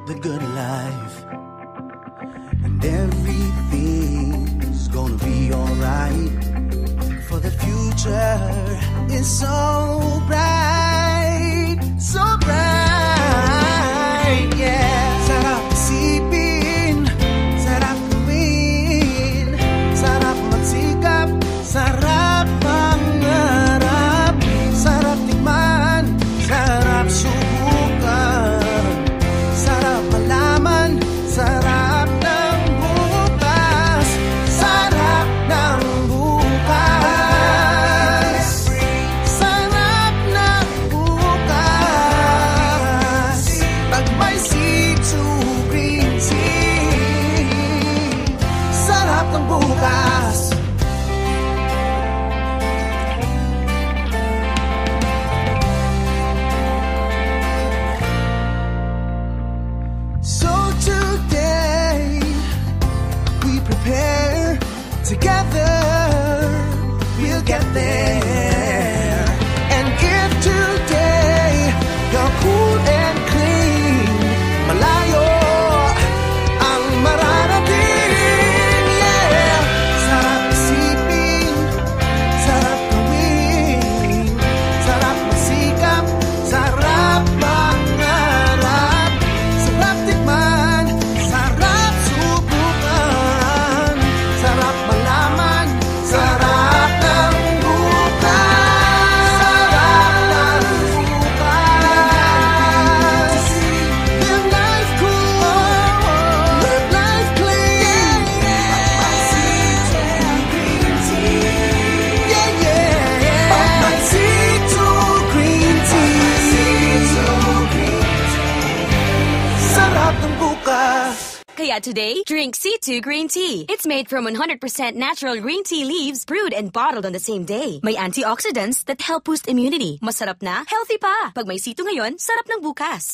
the good life, and everything's gonna be alright. For the future is so bright, yeah. Sarap isipin, sarap gawin, sarap magsikap, sarap mangarap, sarap tikman, sarap subukan, sarap malaman, sarap ng bukas, sarap ng bukas, sarap ng bukas. Pag may C2 green tea, sarap ng bukas. So today we prepare together, we'll get there. And if today you're cool and clean, malayo ang mararating, yeah. Sarap isipin, sarap gawin, sarap magsikap, sarap mangarap, sarap tikman, sarap subukan, sarap malaman, sarap ng bukas, sarap ng bukas. Live life cool, live life clean. Pag may C2 green tea, yeah, yeah. Pag may C2 green tea, sarap ng bukas. Kaya today, drink C2 Green Tea. It's made from 100% natural green tea leaves brewed and bottled on the same day. May antioxidants that help boost immunity. Masarap na, healthy pa. Pag may C2 ngayon, sarap ng bukas.